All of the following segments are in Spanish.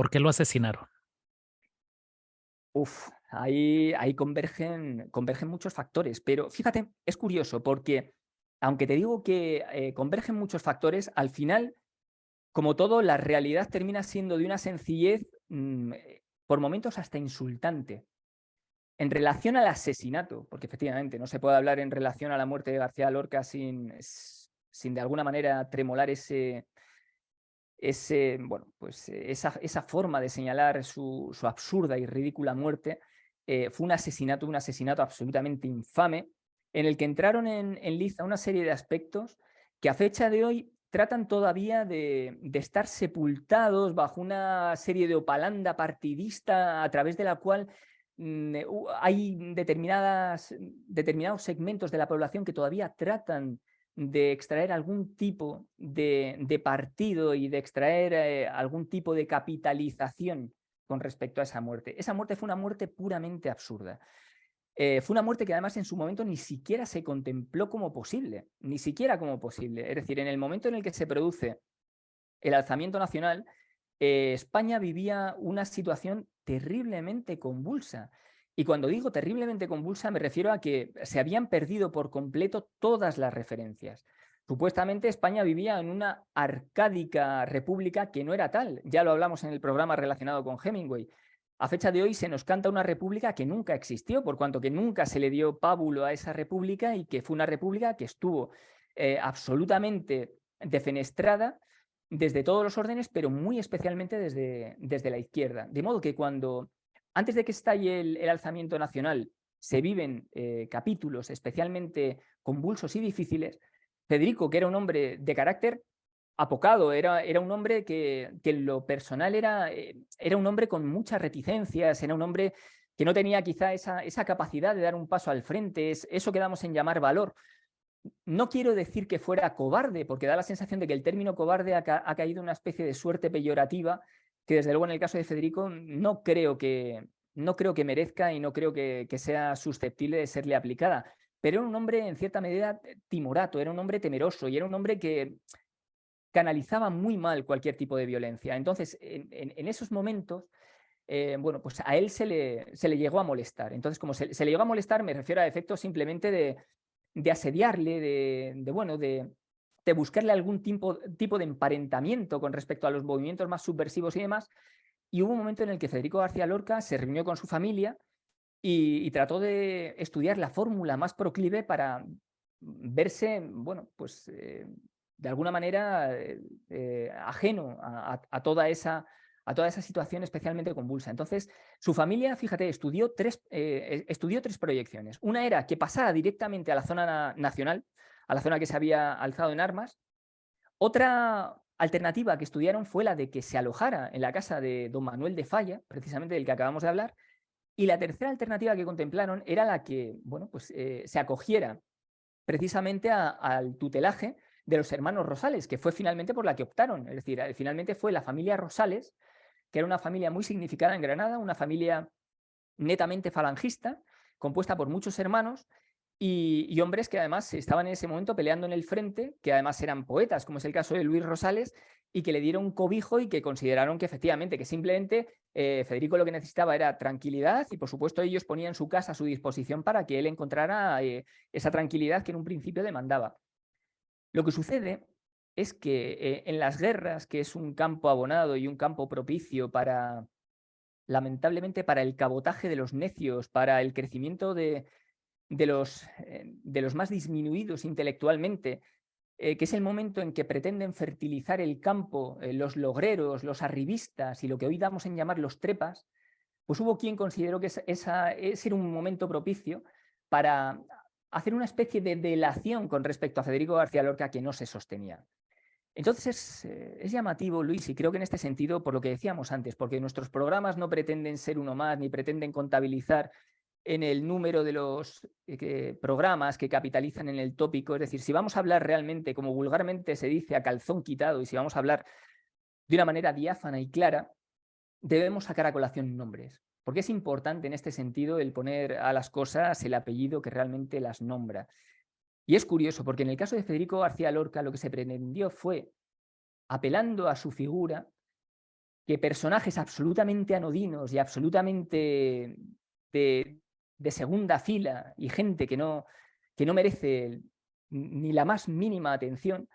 ¿Por qué lo asesinaron? Ahí convergen muchos factores, pero fíjate, es curioso porque aunque te digo que convergen muchos factores, al final, como todo, la realidad termina siendo de una sencillez por momentos hasta insultante. En relación al asesinato, porque efectivamente no se puede hablar en relación a la muerte de García Lorca sin de alguna manera tremolar esa forma de señalar su absurda y ridícula muerte. Fue un asesinato absolutamente infame, en el que entraron en liza una serie de aspectos que a fecha de hoy tratan todavía de estar sepultados bajo una serie de opalanda partidista a través de la cual hay determinados segmentos de la población que todavía tratan de extraer algún tipo de partido y de extraer algún tipo de capitalización con respecto a esa muerte. Esa muerte fue una muerte puramente absurda. Fue una muerte que además en su momento ni siquiera se contempló como posible, ni siquiera como posible. Es decir, en el momento en el que se produce el alzamiento nacional, España vivía una situación terriblemente convulsa. Y cuando digo terriblemente convulsa, me refiero a que se habían perdido por completo todas las referencias. Supuestamente España vivía en una arcádica república que no era tal. Ya lo hablamos en el programa relacionado con Hemingway. A fecha de hoy se nos canta una república que nunca existió, por cuanto que nunca se le dio pábulo a esa república y que fue una república que estuvo absolutamente defenestrada desde todos los órdenes, pero muy especialmente desde la izquierda. De modo que antes de que estalle el alzamiento nacional, se viven capítulos especialmente convulsos y difíciles. Federico, que era un hombre de carácter apocado, era un hombre que en lo personal era un hombre con muchas reticencias, era un hombre que no tenía quizá esa capacidad de dar un paso al frente, eso que damos en llamar valor. No quiero decir que fuera cobarde, porque da la sensación de que el término cobarde ha caído en una especie de suerte peyorativa que, desde luego, en el caso de Federico no creo que merezca y no creo que sea susceptible de serle aplicada. Pero era un hombre, en cierta medida, timorato, era un hombre temeroso y era un hombre que canalizaba muy mal cualquier tipo de violencia. Entonces, en esos momentos, bueno, pues a él se le llegó a molestar. Entonces, como se le llegó a molestar, me refiero a efectos simplemente de asediarle, de buscarle algún tipo de emparentamiento con respecto a los movimientos más subversivos y demás. Y hubo un momento en el que Federico García Lorca se reunió con su familia y trató de estudiar la fórmula más proclive para verse, bueno, pues de alguna manera ajeno a toda esa situación especialmente convulsa. Entonces, su familia, fíjate, estudió tres proyecciones. Una era que pasara directamente a la zona nacional, a la zona que se había alzado en armas. Otra alternativa que estudiaron fue la de que se alojara en la casa de don Manuel de Falla, precisamente del que acabamos de hablar. Y la tercera alternativa que contemplaron era la que, bueno, pues se acogiera precisamente al tutelaje de los hermanos Rosales, que fue finalmente por la que optaron. Es decir, finalmente fue la familia Rosales, que era una familia muy significada en Granada, una familia netamente falangista, compuesta por muchos hermanos y hombres que además estaban en ese momento peleando en el frente, que además eran poetas, como es el caso de Luis Rosales, y que le dieron cobijo y que consideraron que efectivamente, que simplemente Federico lo que necesitaba era tranquilidad y por supuesto ellos ponían su casa a su disposición para que él encontrara esa tranquilidad que en un principio demandaba. Lo que sucede es que en las guerras, que es un campo abonado y un campo propicio para, lamentablemente, para el cabotaje de los necios, para el crecimiento de los más disminuidos intelectualmente, que es el momento en que pretenden fertilizar el campo, los logreros, los arribistas y lo que hoy damos en llamar los trepas, pues hubo quien consideró que ese era un momento propicio para hacer una especie de delación con respecto a Federico García Lorca que no se sostenía. Entonces es llamativo, Luis, y creo que en este sentido, por lo que decíamos antes, porque nuestros programas no pretenden ser uno más, ni pretenden contabilizar en el número de los programas que capitalizan en el tópico. Es decir, si vamos a hablar realmente, como vulgarmente se dice, a calzón quitado, y si vamos a hablar de una manera diáfana y clara, debemos sacar a colación nombres. Porque es importante en este sentido el poner a las cosas el apellido que realmente las nombra. Y es curioso, porque en el caso de Federico García Lorca lo que se pretendió fue, apelando a su figura, que personajes absolutamente anodinos y absolutamente de segunda fila y gente que no merece ni la más mínima atención,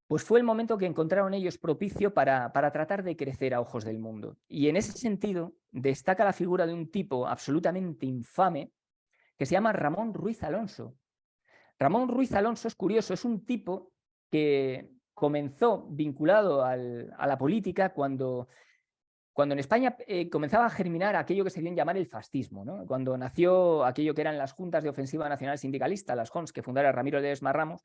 pues fue el momento que encontraron ellos propicio para tratar de crecer a ojos del mundo. Y en ese sentido destaca la figura de un tipo absolutamente infame que se llama Ramón Ruiz Alonso. Ramón Ruiz Alonso es curioso, es un tipo que comenzó vinculado a la política cuando en España comenzaba a germinar aquello que se viene a llamar el fascismo, ¿no? Cuando nació aquello que eran las Juntas de Ofensiva Nacional Sindicalista, las JONS, que fundara Ramiro Ledesma Ramos.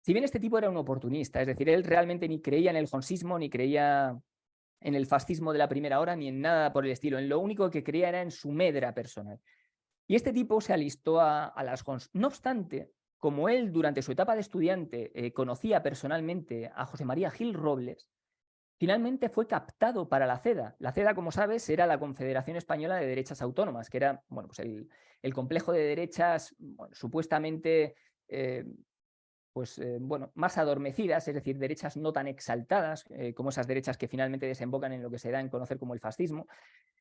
Si bien este tipo era un oportunista, es decir, él realmente ni creía en el jonsismo, ni creía en el fascismo de la primera hora, ni en nada por el estilo. En lo único que creía era en su medra personal. Y este tipo se alistó a las JONS. No obstante, como él durante su etapa de estudiante conocía personalmente a José María Gil Robles, finalmente fue captado para la CEDA. La CEDA, como sabes, era la Confederación Española de Derechas Autónomas, que era bueno, pues el complejo de derechas bueno, supuestamente bueno, más adormecidas, es decir, derechas no tan exaltadas como esas derechas que finalmente desembocan en lo que se da en conocer como el fascismo.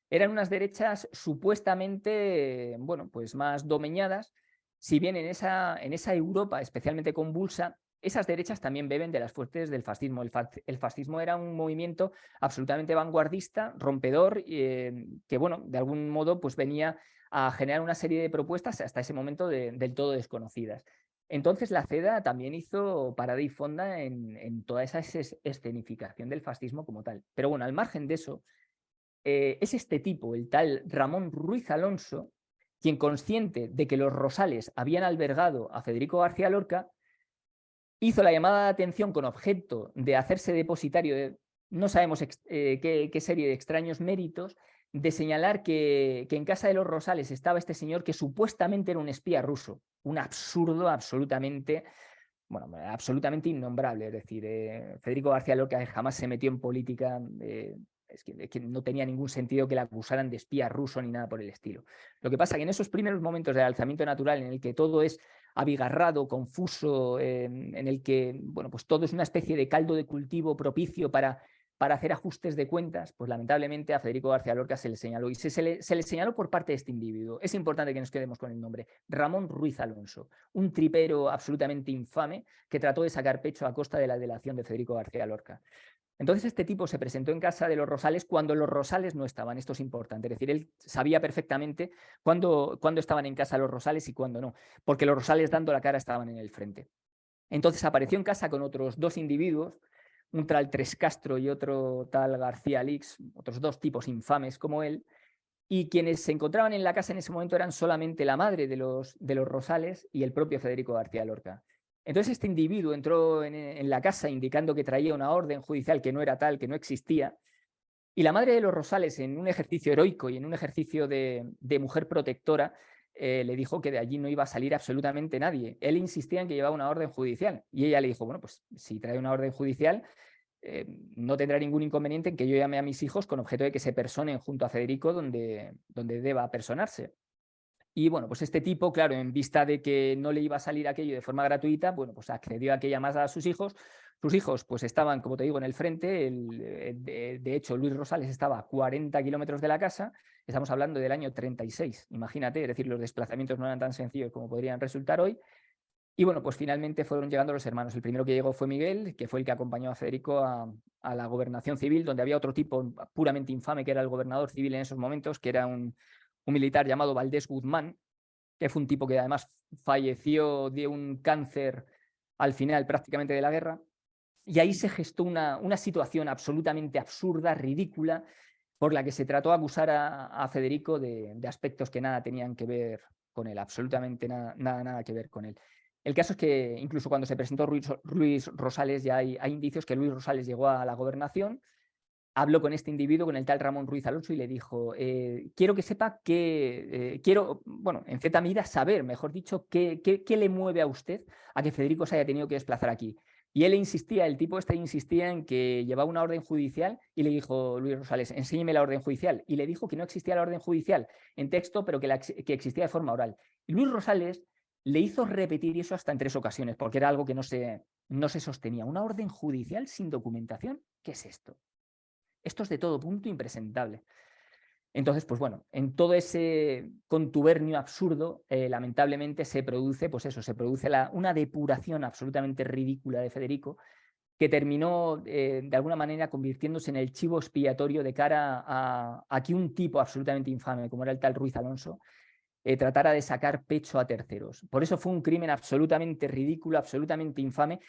Eran unas derechas supuestamente bueno, pues más domeñadas, si bien en esa Europa especialmente convulsa, esas derechas también beben de las fuentes del fascismo. El fascismo era un movimiento absolutamente vanguardista, rompedor, que bueno, de algún modo pues venía a generar una serie de propuestas hasta ese momento del todo desconocidas. Entonces la CEDA también hizo parada y fonda en toda esa escenificación del fascismo como tal. Pero bueno, al margen de eso, es este tipo, el tal Ramón Ruiz Alonso, quien, consciente de que los Rosales habían albergado a Federico García Lorca, hizo la llamada de atención con objeto de hacerse depositario de no sabemos qué serie de extraños méritos, de señalar que en casa de los Rosales estaba este señor que supuestamente era un espía ruso. Un absurdo absolutamente, bueno, absolutamente innombrable. Es decir, Federico García Lorca jamás se metió en política. Es que no tenía ningún sentido que la acusaran de espía ruso ni nada por el estilo. Lo que pasa es que en esos primeros momentos del alzamiento natural, en el que todo es abigarrado, confuso, en el que bueno, pues todo es una especie de caldo de cultivo propicio para hacer ajustes de cuentas, pues lamentablemente a Federico García Lorca se le señaló, y se le señaló por parte de este individuo. Es importante que nos quedemos con el nombre, Ramón Ruiz Alonso, un tripero absolutamente infame que trató de sacar pecho a costa de la delación de Federico García Lorca. Entonces este tipo se presentó en casa de los Rosales cuando los Rosales no estaban. Esto es importante. Es decir, él sabía perfectamente cuándo estaban en casa los Rosales y cuándo no, porque los Rosales dando la cara estaban en el frente. Entonces apareció en casa con otros dos individuos, un tal Tres Castro y otro tal García Lix, otros dos tipos infames como él, y quienes se encontraban en la casa en ese momento eran solamente la madre de los Rosales y el propio Federico García Lorca. Entonces este individuo entró en la casa indicando que traía una orden judicial que no era tal, que no existía, y la madre de los Rosales, en un ejercicio heroico y en un ejercicio de mujer protectora, le dijo que de allí no iba a salir absolutamente nadie. Él insistía en que llevaba una orden judicial y ella le dijo, bueno, pues si trae una orden judicial, no tendrá ningún inconveniente en que yo llame a mis hijos con objeto de que se personen junto a Federico donde deba personarse. Y bueno, pues este tipo, claro, en vista de que no le iba a salir aquello de forma gratuita, bueno, pues accedió a que llamara a sus hijos. Sus hijos, pues estaban, como te digo, en el frente. De hecho, Luis Rosales estaba a 40 kilómetros de la casa. Estamos hablando del año 36, imagínate, es decir, los desplazamientos no eran tan sencillos como podrían resultar hoy. Y bueno, pues finalmente fueron llegando los hermanos. El primero que llegó fue Miguel, que fue el que acompañó a Federico a la gobernación civil, donde había otro tipo puramente infame, que era el gobernador civil en esos momentos, que era un militar llamado Valdés Guzmán, que fue un tipo que además falleció de un cáncer al final prácticamente de la guerra. Y ahí se gestó una situación absolutamente absurda, ridícula, por la que se trató de acusar a Federico de aspectos que nada tenían que ver con él, absolutamente nada que ver con él. El caso es que incluso cuando se presentó Luis Rosales, ya hay indicios que Luis Rosales llegó a la gobernación, habló con este individuo, con el tal Ramón Ruiz Alonso, y le dijo, quiero que sepa que, quiero, bueno, en cierta medida saber, mejor dicho, qué le mueve a usted a que Federico se haya tenido que desplazar aquí. Y él insistía, el tipo este insistía en que llevaba una orden judicial, y le dijo Luis Rosales, enséñeme la orden judicial. Y le dijo que no existía la orden judicial en texto, pero que existía de forma oral. Y Luis Rosales le hizo repetir eso hasta en 3 ocasiones, porque era algo que no se sostenía. ¿Una orden judicial sin documentación? ¿Qué es esto? Esto es de todo punto impresentable. Entonces, pues bueno, en todo ese contubernio absurdo, lamentablemente se produce, pues eso, se produce una depuración absolutamente ridícula de Federico, que terminó de alguna manera convirtiéndose en el chivo expiatorio de cara a que un tipo absolutamente infame, como era el tal Ruiz Alonso, tratara de sacar pecho a terceros. Por eso fue un crimen absolutamente ridículo, absolutamente infame,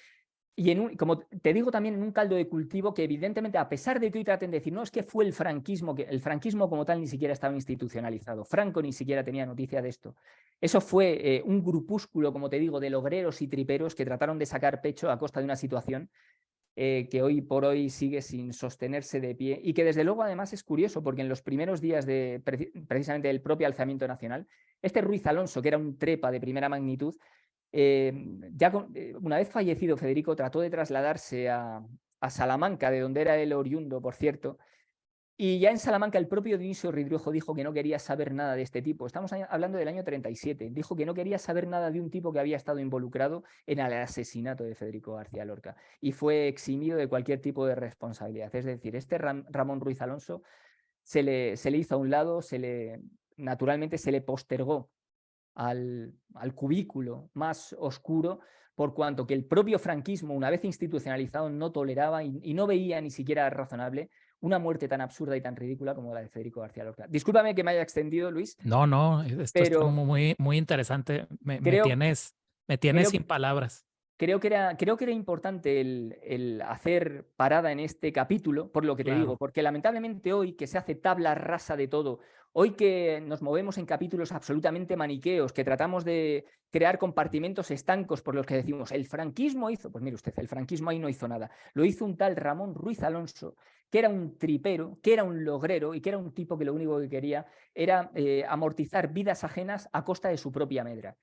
y como te digo, también en un caldo de cultivo que evidentemente, a pesar de que hoy traten de decir, no, es que fue el franquismo, que el franquismo como tal ni siquiera estaba institucionalizado, Franco ni siquiera tenía noticia de esto. Eso fue un grupúsculo, como te digo, de logreros y triperos que trataron de sacar pecho a costa de una situación que hoy por hoy sigue sin sostenerse de pie y que desde luego además es curioso porque en los primeros días de precisamente del propio alzamiento nacional, este Ruiz Alonso, que era un trepa de primera magnitud, una vez fallecido Federico, trató de trasladarse a Salamanca, de donde era el oriundo, por cierto, y ya en Salamanca el propio Dionisio Ridruejo dijo que no quería saber nada de este tipo. Estamos hablando del año 37. Dijo que no quería saber nada de un tipo que había estado involucrado en el asesinato de Federico García Lorca y fue eximido de cualquier tipo de responsabilidad. Es decir, este Ramón Ruiz Alonso se le hizo a un lado, naturalmente se le postergó al cubículo más oscuro, por cuanto que el propio franquismo, una vez institucionalizado, no toleraba y no veía ni siquiera razonable una muerte tan absurda y tan ridícula como la de Federico García Lorca. Discúlpame que me haya extendido, Luis, No, no, esto está pero muy, muy interesante. creo, Me tienes creo, sin palabras. creo que era importante el hacer parada en este capítulo, por lo que te digo, Claro. porque lamentablemente hoy que se hace tabla rasa de todo, hoy que nos movemos en capítulos absolutamente maniqueos, que tratamos de crear compartimentos estancos por los que decimos, el franquismo hizo, pues mire usted, el franquismo ahí no hizo nada, lo hizo un tal Ramón Ruiz Alonso, que era un tripero, que era un logrero y que era un tipo que lo único que quería era amortizar vidas ajenas a costa de su propia medra.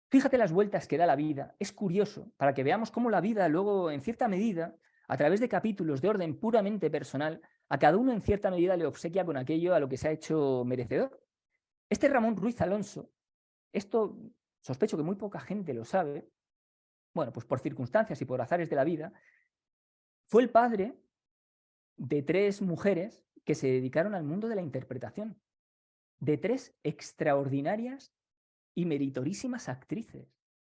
Fíjate las vueltas que da la vida. Es curioso para que veamos cómo la vida luego, en cierta medida, a través de capítulos de orden puramente personal, a cada uno en cierta medida le obsequia con aquello a lo que se ha hecho merecedor. Este Ramón Ruiz Alonso, esto sospecho que muy poca gente lo sabe, bueno, pues por circunstancias y por azares de la vida, fue el padre de 3 mujeres que se dedicaron al mundo de la interpretación, de 3 extraordinarias y meritorísimas actrices.